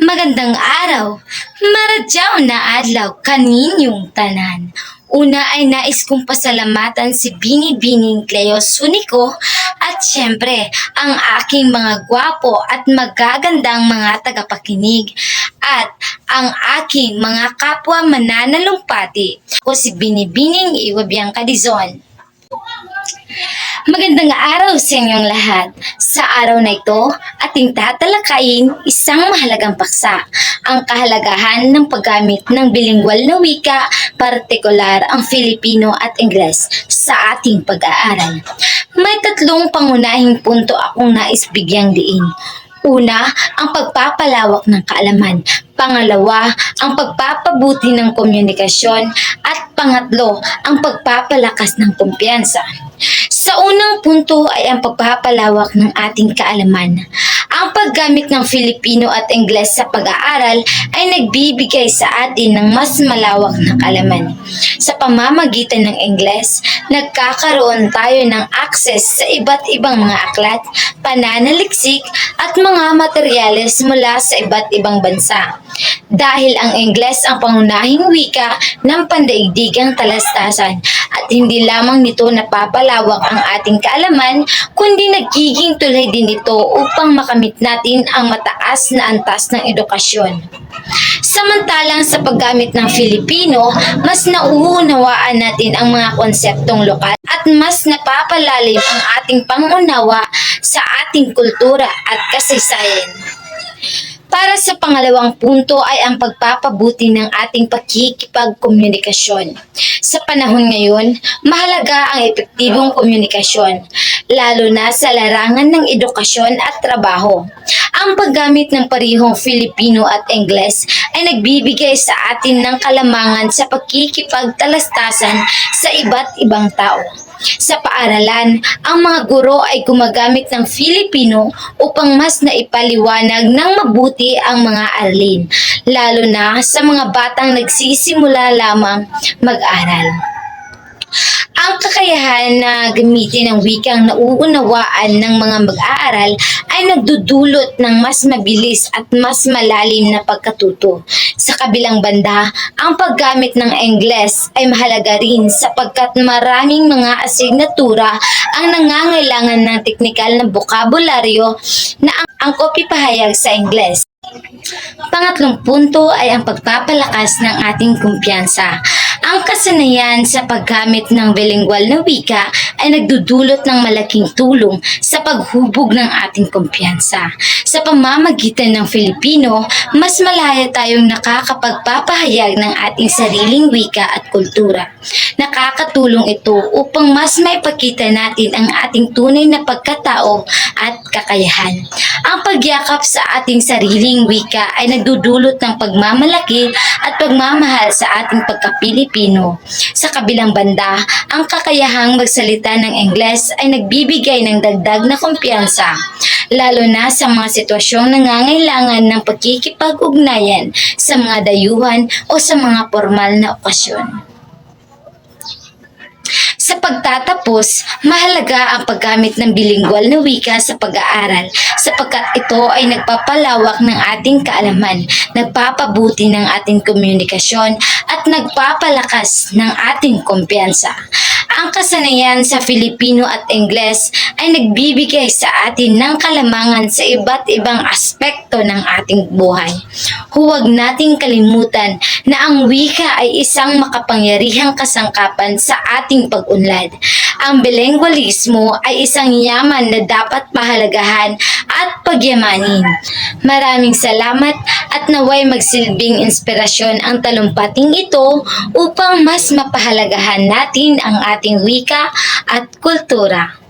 Magandang araw, maradyaw na adlaw kaninyong tanan. Una ay nais kong pasalamatan si Bini-Bining Cleo Sunico at syempre ang aking mga gwapo at magagandang mga tagapakinig at ang aking mga kapwa mananalumpati. Ako si Bini-Bining Iwabyang Kadizon. Magandang araw sa inyong lahat. Sa araw na ito, ating tatalakayin isang mahalagang paksa, ang kahalagahan ng paggamit ng bilingual na wika, partikular ang Filipino at Ingles sa ating pag-aaral. May tatlong pangunahing punto akong nais bigyang diin. Una, ang pagpapalawak ng kaalaman. Pangalawa, ang pagpapabuti ng komunikasyon. At pangatlo, ang pagpapalakas ng kumpiyansa. Sa unang punto ay ang pagpapalawak ng ating kaalaman. Ang paggamit ng Filipino at Ingles sa pag-aaral ay nagbibigay sa atin ng mas malawak na kaalaman. Sa pamamagitan ng Ingles, nagkakaroon tayo ng access sa iba't ibang mga aklat, pananaliksik at mga materyales mula sa iba't ibang bansa. Dahil ang Ingles ang pangunahing wika ng pandaigdigang talastasan at hindi lamang nito napapalawak ang ating kaalaman, kundi nagiging tulay din ito upang makamit natin ang mataas na antas ng edukasyon. Samantalang sa paggamit ng Filipino, mas nauunawaan natin ang mga konseptong lokal at mas napapalalim ang ating pangunawa sa ating kultura at kasaysayan. Para sa pangalawang punto ay ang pagpapabuti ng ating pakikipagkomunikasyon. Sa panahon ngayon, mahalaga ang epektibong komunikasyon, lalo na sa larangan ng edukasyon at trabaho. Ang paggamit ng parehong Filipino at Ingles ay nagbibigay sa atin ng kalamangan sa pakikipagtalastasan sa iba't ibang tao. Sa paaralan, ang mga guro ay gumagamit ng Filipino upang mas naipaliwanag ng mabuti ang mga aralin, lalo na sa mga batang nagsisimula lamang mag-aral. Ang kakayahan na gamitin ang wikang nauunawaan ng mga mag-aaral ay nagdudulot ng mas mabilis at mas malalim na pagkatuto. Sa kabilang banda, ang paggamit ng Ingles ay mahalaga rin sapagkat maraming mga asignatura ang nangangailangan ng teknikal na bokabularyo na ang kopipahayag sa Ingles. Pangatlong punto ay ang pagpapalakas ng ating kumpiyansa. Ang kasanayan sa paggamit ng bilingual na wika ay nagdudulot ng malaking tulong sa paghubog ng ating kumpiyansa. Sa pamamagitan ng Filipino, mas malaya tayong nakakapagpapahayag ng ating sariling wika at kultura. Nakakatulong ito upang mas maipakita natin ang ating tunay na pagkatao at kakayahan. Ang pagyakap sa ating sariling wika ay nagdudulot ng pagmamalaki at pagmamahal sa ating pagka-Pilipino. Sa kabilang banda, ang kakayahang magsalita ng Ingles ay nagbibigay ng dagdag na kumpiyansa, lalo na sa mga sitwasyong nangangailangan ng pagkikipag-ugnayan sa mga dayuhan o sa mga formal na okasyon. Sa pagtatapos, mahalaga ang paggamit ng bilingual na wika sa pag-aaral sapagkat ito ay nagpapalawak ng ating kaalaman, nagpapabuti ng ating komunikasyon at nagpapalakas ng ating kumpiyansa. Ang kasanayan sa Filipino at Ingles ay nagbibigay sa atin ng kalamangan sa iba't ibang aspekto ng ating buhay. Huwag nating kalimutan na ang wika ay isang makapangyarihang kasangkapan sa ating pag-unlad. Ang bilingualismo ay isang yaman na dapat pahalagahan at pagyamanin. Maraming salamat at naway magsilbing inspirasyon ang talumpating ito upang mas mapahalagahan natin ang ating wika at kultura.